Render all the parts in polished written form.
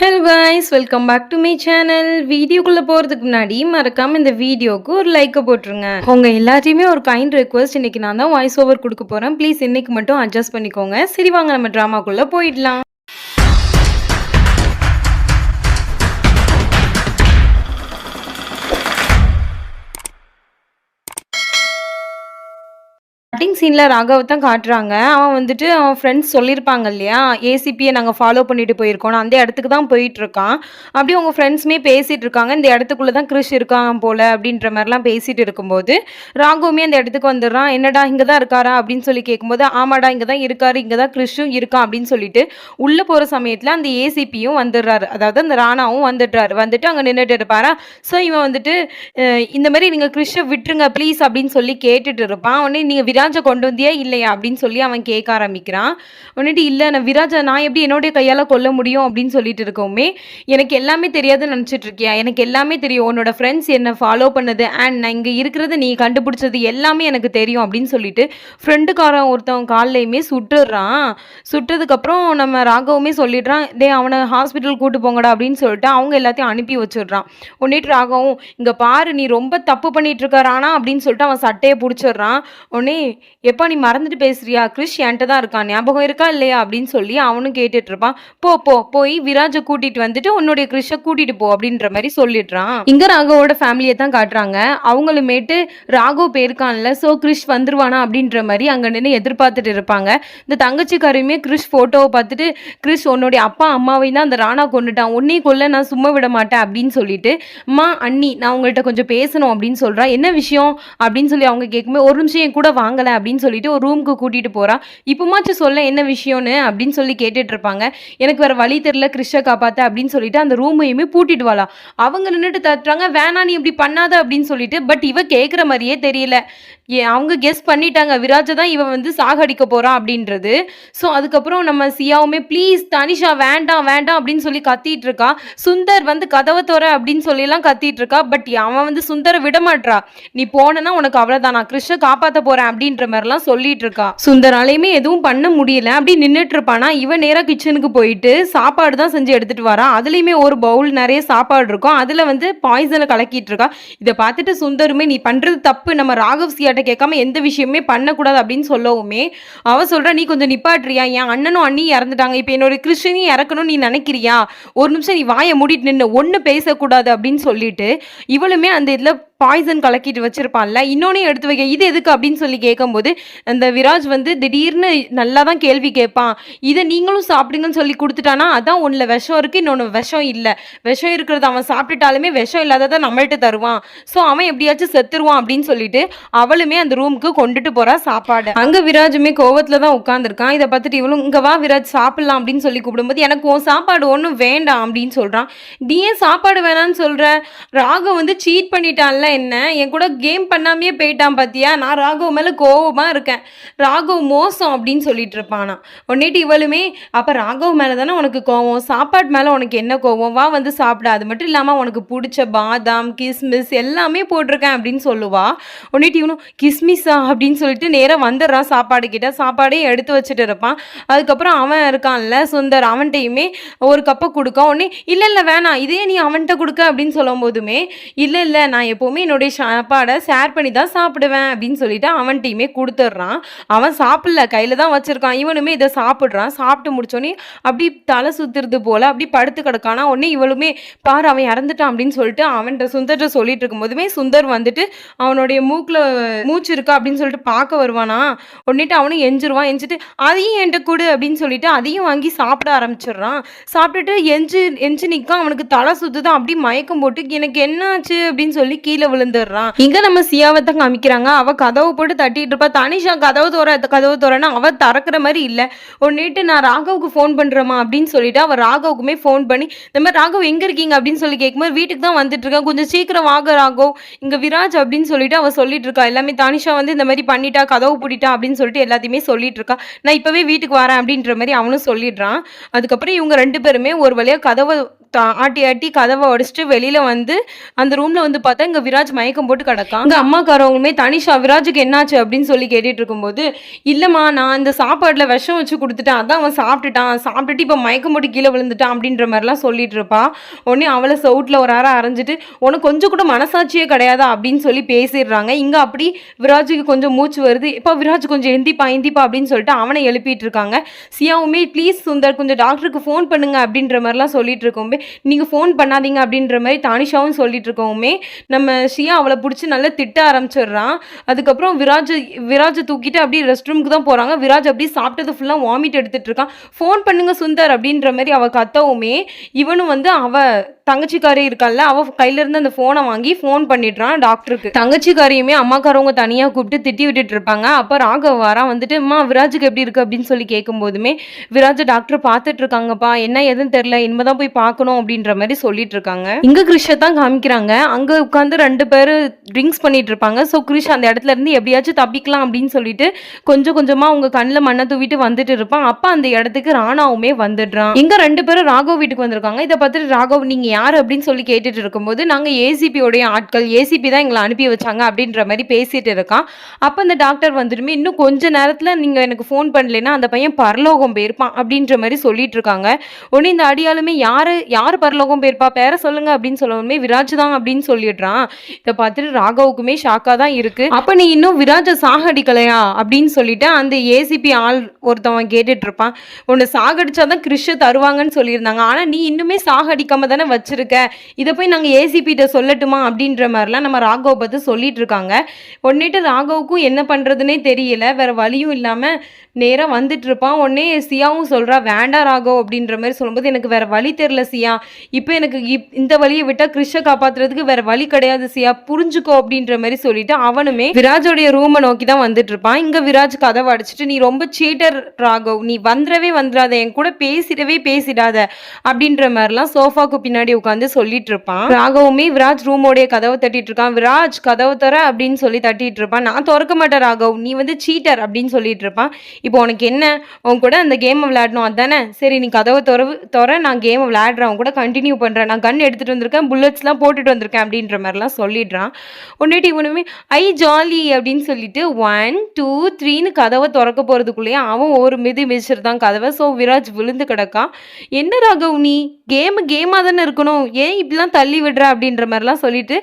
Hello guys, welcome back to my channel. வீடியோக்குள்ளே போகிறதுக்கு முன்னாடி மறக்காமல் இந்த வீடியோவுக்கு ஒரு லைக்கை போட்டுருங்க. உங்கள் எல்லாத்தையுமே ஒரு கைண்ட் ரெக்வஸ்ட். இன்றைக்கி நான் தான் வாய்ஸ் ஓவர் கொடுக்க போகிறேன். ப்ளீஸ் இன்றைக்கி மட்டும் அட்ஜஸ்ட் பண்ணிக்கோங்க. சரி, வாங்க நம்ம ட்ராமாக்குள்ளே போயிடலாம். ஸ்டார்டிங் சீனில் ராகவ தான் காட்டுறாங்க. அவன் வந்துட்டு அவன் ஃப்ரெண்ட்ஸ் சொல்லியிருப்பாங்க இல்லையா, ஏசிபியை நாங்கள் ஃபாலோ பண்ணிட்டு போயிருக்கோம், அந்த இடத்துக்கு தான் போயிட்டுருக்கான். அப்படியே அவங்க ஃப்ரெண்ட்ஸுமே பேசிகிட்டு இருக்காங்க. இந்த இடத்துக்குள்ளே தான் கிறிஷ் இருக்கான் போல் அப்படின்ற மாதிரிலாம் பேசிகிட்டு இருக்கும்போது ராகவுமே அந்த இடத்துக்கு வந்துடுறான். என்னடா இங்கே தான் இருக்காரா அப்படின்னு சொல்லி கேட்கும்போது, ஆமாடா இங்கே தான் இருக்காரு, இங்கே தான் கிறிஷும் இருக்கான் அப்படின்னு சொல்லிட்டு உள்ளே போகிற சமயத்தில் அந்த ஏசிபியும் வந்துடுறாரு. அதாவது அந்த ராணாவும் வந்துடுறாரு. வந்துட்டு அங்கே நின்றுட்டு இருப்பாரா. ஸோ இவன் வந்துட்டு இந்த மாதிரி நீங்கள் கிறிஷை விட்டுருங்க ப்ளீஸ் அப்படின்னு சொல்லி கேட்டுட்டு இருப்பான். உடனே நீங்கள் விராஜை கொண்டு வந்தியா இல்லையா அப்படின்னு சொல்லி அவன் கேட்க ஆரம்பிக்கிறான். வந்துட்டு இல்லை, நான் விராஜை நான் எப்படி என்னுடைய கையால் கொல்ல முடியும் அப்படின்னு சொல்லிட்டு இருக்கோமே, எனக்கு எல்லாமே தெரியாதுன்னு நினச்சிட்டு இருக்கியா? எனக்கு எல்லாமே தெரியும். உன்னோட ஃப்ரெண்ட்ஸ் என்னை ஃபாலோ பண்ணது அண்ட் நான் இங்கே இருக்கிறத நீ கண்டுபிடிச்சது எல்லாமே எனக்கு தெரியும் அப்படின்னு சொல்லிட்டு ஃப்ரெண்டுக்காரன் ஒருத்தவன் காலையுமே சுட்டுடுறான். சுட்டதுக்கப்புறம் நம்ம ராகவுமே சொல்லிடுறான், டே அவனை ஹாஸ்பிட்டல் கூட்டு போங்கடா அப்படின்னு சொல்லிட்டு அவங்க எல்லாத்தையும் அனுப்பி வச்சிடுறான். உடனேட்டு ராகவும், இங்கே பாரு நீ ரொம்ப தப்பு பண்ணிட்டு இருக்க ராணா அப்படின்னு சொல்லிட்டு அவன் சட்டையை பிடிச்சிடுறான். உடனே, எப்போ நீ மறந்துட்டு பேசுறியா, கிறிஷ் என்கிட்ட தான் இருக்கான், ஞாபகம் இருக்கா இல்லையா அப்படின்னு சொல்லி அவனும் கேட்டுட்டு இருப்பான். போய் விராஜை கூட்டிட்டு வந்துட்டு உன்னுடைய கிறிஷை கூட்டிட்டு போ அப்படின்ற மாதிரி சொல்லிடுறான். இங்க ராகவோட ஃபேமிலியை தான் காட்டுறாங்க. அவங்களுமேட்டு ராகவ் போயிருக்கான்ல, ஸோ கிறிஷ் வந்துருவானா அப்படின்ற மாதிரி அங்கே நின்று எதிர்பார்த்துட்டு இருப்பாங்க. இந்த தங்கச்சிக்காரையுமே கிறிஷ் ஃபோட்டோவை பார்த்துட்டு, கிறிஷ் உன்னுடைய அப்பா அம்மாவையும் தான் அந்த ராணா கொண்டுட்டான், உன்னையும் கொல்ல நான் சும்மா விட மாட்டேன் அப்படின்னு சொல்லிட்டு, அம்மா அண்ணி நான் உங்கள்கிட்ட கொஞ்சம் பேசணும் அப்படின்னு சொல்றா. என்ன விஷயம் அப்படின்னு சொல்லி அவங்க கேட்கும்போது, ஒரு நிமிஷம் என் கூட வாங்கலை அப்படின்னு சொல்லிட்டு ஒரு ரூமுக்கு கூட்டிட்டு போறா. இப்போமாச்சும் சொல்ல என்ன விஷயம்னு அப்படின்னு சொல்லி கேட்டுட்டு இருப்பாங்க. எனக்கு வேற வழி தெரியல கிறிஷை காப்பாத்த அப்படின்னு சொல்லிட்டு அந்த ரூமையுமே பூட்டிட்டு வாழா. அவங்க நின்றுட்டு தட்டுறாங்க, வேணா நீ இப்படி பண்ணாத அப்படின்னு சொல்லிட்டு. பட் இவ கேட்குற மாதிரியே தெரியல. அவங்க கெஸ் பண்ணிட்டாங்க விராஜை தான் இவன் வந்து சாகடிக்க போறான் அப்படின்றது. ஸோ அதுக்கப்புறம் நம்ம சியாவுமே ப்ளீஸ் தனிஷா வேண்டாம் வேண்டாம் அப்படின்னு சொல்லி கத்திட்டு இருக்கா. சுந்தர் வந்து கதவை தோற அப்படின்னு சொல்லி எல்லாம் கத்திட்டு இருக்கா. பட் அவன் வந்து சுந்தரை விட மாட்றா. நீ போனா உனக்கு அவ்வளவுதான், நான் கிறிஷை காப்பாற்ற போறேன் அப்படின்ற மாதிரிலாம் சொல்லிட்டு இருக்கா. சுந்தராலையுமே எதுவும் பண்ண முடியல. அப்படி நின்றுட்டு இருப்பானா. இவன் நேராக கிச்சனுக்கு போயிட்டு சாப்பாடு தான் செஞ்சு எடுத்துட்டு வரா. அதுலயுமே ஒரு பவுல் நிறைய சாப்பாடு இருக்கும். அதுல வந்து பாய்சனை கலக்கிட்டு இருக்கா. இதை பார்த்துட்டு சுந்தருமே, நீ பண்றது தப்பு, நம்ம ராகவ் சியாட்ட கேட்காம எந்த விஷயமே பண்ணக்கூடாது அப்படின்னு சொல்லவுமே அவ சொல்றா, நீ கொஞ்சம் நிப்பாட்றியா, என் அண்ணனும் அண்ணியும் இறந்துட்டாங்க, இப்போ என்னோட கிறிஸ்டினையும் இறக்கணும் நீ நினைக்கிறியா, ஒரு நிமிஷம் நீ வாயை மூடிட்டு நின்று ஒன்று பேசக்கூடாது அப்படின்னு சொல்லிட்டு இவளுமே அந்த இதில் பாய்சன் கலக்கிட்டு வச்சிருப்பான்ல, இன்னொன்னே எடுத்து வைக்க, இது எதுக்கு அப்படின்னு சொல்லி கேட்கும்போது அந்த விராஜ் வந்து திடீர்னு நல்லா தான் கேள்வி கேட்பான். இதை நீங்களும் சாப்பிடுங்கன்னு சொல்லி கொடுத்துட்டானா, அதான் ஒன்றில் விஷம் இருக்கு, இன்னொன்று விஷம் இல்லை, விஷம் இருக்கிறது அவன் சாப்பிட்டுட்டாலுமே விஷம் இல்லாததை நம்மள்கிட்ட தருவான், ஸோ அவன் எப்படியாச்சும் செத்துருவான் அப்படின்னு சொல்லிட்டு அவளுமே அந்த ரூமுக்கு கொண்டுட்டு போறா சாப்பாடு. அங்க விராஜுமே கோவத்துல தான் உட்காந்துருக்கான். இதை பார்த்துட்டு இவளும், இங்க வா விராஜ் சாப்பிடலாம் அப்படின்னு சொல்லி கூப்பிடும்போது, எனக்கு உன் சாப்பாடு ஒன்றும் வேண்டாம் அப்படின்னு சொல்றான். நீ ஏன் சாப்பாடு வேணான்னு சொல்ற, ராகவ் வந்து சீட் பண்ணிட்டான்ல, என்ன என் கூட கேம் பண்ணாமையே போயிட்டான் பாத்தியா, நான் ராகவ் மேல கோவமா இருக்கேன், ராகவ் மோசம் அப்படின்னு சொல்லிட்டு இருப்பானா. உடனேட்டு இவளுமே, அப்ப ராகவ் மேல தானே உனக்கு கோவம், சாப்பாடு மேல உனக்கு என்ன கோவம், வா வந்து சாப்பிட, அது மட்டும் இல்லாம உனக்கு பிடிச்ச பாதாம் கிஸ்மிஸ் எல்லாமே போட்டிருக்கேன் அப்படின்னு சொல்லுவா. உடனேட்டு இவனும், கிஸ்மிஸா அப்படின்னு சொல்லிட்டு நேராக வந்துடுறான் சாப்பாடு கிட்ட. சாப்பாடையும் எடுத்து வச்சுட்டு இருப்பான். அதுக்கப்புறம் அவன் இருக்கான்ல சுந்தர், அவன்கிட்டையுமே ஒரு கப்பை கொடுக்க. உடனே இல்லை இல்லை வேணாம், இதே நீ அவன்கிட்ட கொடுக்க அப்படின்னு சொல்லும் போதுமே, இல்லை இல்லை நான் எப்போவுமே என்னுடைய சாப்பாடை ஷேர் பண்ணி தான் சாப்பிடுவேன் அப்படின்னு சொல்லிட்டு அவன்கிட்டையுமே கொடுத்துட்றான். அவன் சாப்பிடல, கையில் தான் வச்சிருக்கான். இவனுமே இதை சாப்பிட்றான். சாப்பிட்டு முடிச்சோடனே அப்படி தலை சுத்துறது போல அப்படி படுத்து கிடக்கானா. உடனே இவளுமே, பாரு அவன் இறந்துட்டான் அப்படின்னு சொல்லிட்டு அவன்கிட்ட சுந்தர்கிட்ட சொல்லிட்டு இருக்கும் போதுமே சுந்தர் வந்துட்டு அவனுடைய மூக்கில் மூச்சு இருக்கா அப்படின்னு சொல்லிட்டு பார்க்க வருவானா. உடனேட்டு அவனும் எஞ்சிருவான். எஞ்சிட்டு அதையும் என்கிட்ட கொடு அப்படின்னு சொல்லிட்டு அதையும் வாங்கி சாப்பிட ஆரம்பிச்சிடுறான். சாப்பிட்டுட்டு எஞ்சி நிற்கான். அவனுக்கு தலை சுத்துதான். அப்படி மயக்கம் போட்டு எனக்கு என்ன ஆச்சு அப்படின்னு சொல்லி கீழே விழுந்துடுறான். இங்க நம்ம சியாவை தான் காமிக்கிறாங்க. அவ கதவை போட்டு தட்டிட்டு இருப்பா. தனிஷா கதவு தோறனா அவ திறக்கிற மாதிரி இல்லை. ஒன்னுட்டு நான் ராகவுக்கு ஃபோன் பண்றேமா அப்படின்னு சொல்லிட்டு அவ ராகவுக்குமே ஃபோன் பண்ணி, இந்த மாதிரி ராகவ் எங்க இருக்கீங்க அப்படின்னு சொல்லி கேட்கும்போது, வீட்டுக்கு தான் வந்துட்டு இருக்கேன், கொஞ்சம் சீக்கிரம் வாங்க ராகவ், இங்க விராஜ் அப்படின்னு சொல்லிட்டு அவ சொல்லிட்டு இருக்கா. எல்லாமே தானிஷா வந்து இந்த மாதிரி பண்ணிட்டா, கதவு பூட்டிட்டா அப்படின்னு சொல்லிட்டு எல்லாத்தையுமே சொல்லிட்டு இருக்கா. நான் இப்பவே வீட்டுக்கு வரேன் அப்படின்ற மாதிரி அவனும் சொல்லிடுறான். அதுக்கப்புறம் இவங்க ரெண்டு பேருமே ஒரு வழியா கதவை ஆட்டி ஆட்டி கதவை உடைச்சிட்டு வெளியில வந்து அந்த ரூம்ல வந்து பார்த்தா இங்க விராஜ் மயக்கம் போட்டு கிடக்கான். இங்க அம்மாக்காரவங்களுமே தனிஷா விராஜுக்கு என்னாச்சு அப்படின்னு சொல்லி கேட்டுட்டு இருக்கும்போது, இல்லம்மா நான் இந்த சாப்பாடுல விஷம் வச்சு கொடுத்துட்டேன், அதான் அவன் சாப்பிட்டுட்டு இப்ப மயக்கம் போட்டு கீழே விழுந்துட்டான் அப்படின்ற மாதிரிலாம் சொல்லிட்டு இருப்பா. உடனே அவளை சவுட்ல ஒரு அரை அரைஞ்சிட்டு உனக்கு கொஞ்சம் கூட மனசாட்சியே கிடையாதா அப்படின்னு சொல்லி பேசிடுறாங்க. இங்க அப்படி விராஜுக்கு கொஞ்சம் மூச்சு வருது. இப்போ விராஜ் கொஞ்சம் எந்திப்பா அப்படின்னு சொல்லிட்டு அவனை எழுப்பிட்டு இருக்காங்க. சியாவுமே ப்ளீஸ் சுந்தர் கொஞ்சம் டாக்டருக்கு ஃபோன் பண்ணுங்க அப்படின்ற மாதிரிலாம் சொல்லிட்டு இருக்கோமே, நீங்கள் ஃபோன் பண்ணாதீங்க அப்படின்ற மாதிரி தானிஷாவும் சொல்லிட்டு இருக்கோமே, நம்ம ஷியா அவளை பிடிச்சி நல்லா திட்ட ஆரம்பிச்சிடுறான். அதுக்கப்புறம் விராஜை தூக்கிட்டு அப்படியே ரெஸ்ட் ரூமுக்கு தான் போகிறாங்க. விராஜ் அப்படியே சாப்பிட்டது ஃபுல்லாக வாமிட் எடுத்துட்டு இருக்கான். ஃபோன் பண்ணுங்க சுந்தர் அப்படின்ற மாதிரி அவள் கத்தவுமே இவனும் வந்து தங்கச்சிக்காரி இருக்கால அவ கையில இருந்து அந்த போனை வாங்கி ஃபோன் பண்ணிடுறான் டாக்டருக்கு. தங்கச்சிக்காரியுமே அம்மாக்காரவங்க தனியா கூப்பிட்டு திட்டி விட்டுட்டு இருப்பாங்க. அப்ப ராகவ் வாரா வந்துட்டு அம்மா விராஜுக்கு எப்படி இருக்கு அப்படின்னு சொல்லி கேட்கும் போதுமே விராஜ் டாக்டர் பார்த்துட்டு இருக்காங்கப்பா, என்ன எதுன்னு தெரியல, இனிமேதான் போய் பார்க்கணும் அப்படின்ற மாதிரி சொல்லிட்டு இருக்காங்க. இங்க கிரிஷை தான் காமிக்கிறாங்க. அங்க உட்காந்து 2 பேரு ட்ரிங்க்ஸ் பண்ணிட்டு இருப்பாங்க. ஸோ கிரிஷ் அந்த இடத்துல இருந்து எப்படியாச்சும் தப்பிக்கலாம் அப்படின்னு சொல்லிட்டு கொஞ்சம் கொஞ்சமா அவங்க கண்ணில் மண்ணை தூவிட்டு வந்துட்டு இருப்பான். அப்ப அந்த இடத்துக்கு ராணாவுமே வந்துடுறான். இங்க 2 பேரும் ராகவ் வீட்டுக்கு வந்திருக்காங்க. இதை பார்த்துட்டு ராகவ் நீங்க யார் அப்படின்னு சொல்லி கேட்டுட்டு இருக்கும்போது நாங்கள் ஏசிபியோடைய ஆட்கள், ஏசிபி தான் எங்களை அனுப்பி வச்சாங்க அப்படின்ற மாதிரி பேசிட்டு இருக்கான். அப்போ அந்த டாக்டர் வந்துட்டுமே இன்னும் கொஞ்ச நேரத்தில் நீங்கள் எனக்கு ஃபோன் பண்ணலைன்னா அந்த பையன் பரலோகம் போயிருப்பான் அப்படின்ற மாதிரி சொல்லிட்டு இருக்காங்க. உடனே இந்த அடியாலுமே யார் பரலோகம் போயிருப்பா, பேரை சொல்லுங்க அப்படின்னு சொல்லவுமே விராஜ் தான் அப்படின்னு சொல்லிடுறான். இதை பார்த்துட்டு ராகவுக்குமே ஷாக்காக தான் இருக்கு. அப்போ நீ இன்னும் விராஜை சாகடிக்கலையா அப்படின்னு சொல்லிட்டு அந்த ஏசிபி ஆள் ஒருத்தவன் கேட்டுட்டு இருப்பான். உன்னை சாகடிச்சாதான் கிறிஷை தருவாங்கன்னு சொல்லியிருந்தாங்க, ஆனால் நீ இன்னுமே சாகடிக்காம தானே வச்சிருக்க, இதை போய் நாங்கள் ஏசிபிட்ட சொல்லட்டுமா அப்படின்ற மாதிரிலாம் நம்ம ராகவ் பார்த்து சொல்லிட்டு இருக்காங்க. உடனேட்டு ராகவுக்கும் என்ன பண்ணுறதுனே தெரியல, வேற வழியும் இல்லாமல் நேராக வந்துட்டு இருப்பான். உடனே சியாவும் சொல்கிறா வேண்டாம் ராகவ் அப்படின்ற மாதிரி சொல்லும்போது எனக்கு வேற வழி தெரியல சியா, இப்போ எனக்கு இந்த வழியை விட்டால் கிறிஷை காப்பாற்றுறதுக்கு வேற வழி கிடையாது சியா, புரிஞ்சுக்கோ அப்படின்ற மாதிரி சொல்லிட்டு அவனுமே விராஜோடைய ரூமை நோக்கி தான் வந்துட்டு இருப்பான். இங்கே விராஜ் கதவை அடிச்சுட்டு நீ ரொம்ப சீட்டர் ராகவ், நீ வந்துடாத, என் கூட பேசிடாத அப்படின்ற மாதிரிலாம் சோஃபாக்கு பின்னாடி உட்காந்து சொல்லிட்டு இருப்பான். ராகவுமே விராஜ் ரூமோடைய கதவை தட்டிட்டு இருக்கான். விராஜ் கதவை தர அப்படின்னு சொல்லி தட்டிட்டு இருப்பான். நான் திறக்க மாட்டேன் ராகவ், நீ வந்து சீட்டர் அப்படின்னு சொல்லிட்டு இருப்பான். இப்போ உனக்கு என்ன, உன் கூட அந்த கேமை விளையாடணும் அதானே, சரி நீ கதவை தர நான் கேமை விளையாடுறேன், உன் கூட கண்டினியூ பண்றேன், நான் கன் எடுத்துட்டு வந்திருக்கேன், புல்லட்ஸ்லாம் போட்டுட்டு வந்திருக்கேன் அப்படின்ற மாதிரிலாம் சொல்லிடுறான். உடனே இவனுமே ஐ ஜாலி அப்படின்னு சொல்லிட்டு 1 2 3ன்னு கதவை திறக்க போறதுக்குள்ளேயே அவன் ஒரு மிதிச்சிட்டு தான் கதவை. ஸோ விராஜ் விழுந்து கிடக்கான். என்ன ராகவ் நீ கேமா தானே இருக்கணும், ஏன் இப்படிலாம் தள்ளி விடுற அப்படின்ற மாதிரிலாம் சொல்லிட்டு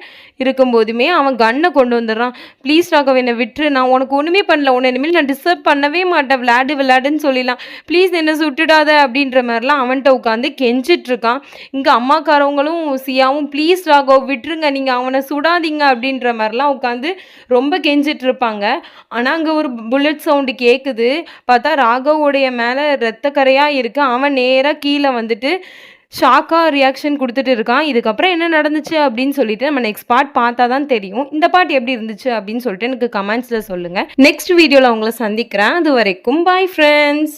இருக்கும்போதுமே அவன் கன்னை கொண்டு வந்துடுறான். ப்ளீஸ் ராகவ் என்னை விட்டுரு, நான் உனக்கு ஒன்றுமே பண்ணல, உன்னை இனிமேல் நான் டிஸ்டர்ப் பண்ணவே மாட்டேன், விளையாடுன்னு சொல்லிடலாம், ப்ளீஸ் என்னை சுட்டுடாத அப்படின்ற மாதிரிலாம் அவன்கிட்ட உட்காந்து கெஞ்சிட்டு இருக்கான். இங்கே அம்மாக்காரவங்களும் சியாவும் ப்ளீஸ் ராகவ் விட்டுருங்க, நீங்கள் அவனை சுடாதீங்க அப்படின்ற மாதிரிலாம் உட்காந்து ரொம்ப கெஞ்சிட்டு இருப்பாங்க. ஆனால் அங்கே ஒரு புல்லட் சவுண்டு கேட்குது. பார்த்தா ராகவோடைய மேலே ரத்தக்கரையாக இருக்கு. அவன் நேராக கீழே வந்துட்டு ஷாக்காக ரியாக்ஷன் கொடுத்துட்டு இருக்கான். இதுக்கப்புறம் என்ன நடந்துச்சு அப்படின்னு சொல்லிட்டு நம்ம நெக்ஸ்ட் பார்ட் பார்த்தா தான் தெரியும். இந்த பார்ட் எப்படி இருந்துச்சு அப்படின்னு சொல்லிட்டு எனக்கு கமெண்ட்ஸில் சொல்லுங்கள். நெக்ஸ்ட் வீடியோவில் உங்களை சந்திக்கிறேன். அது வரைக்கும் பாய் ஃப்ரெண்ட்ஸ்.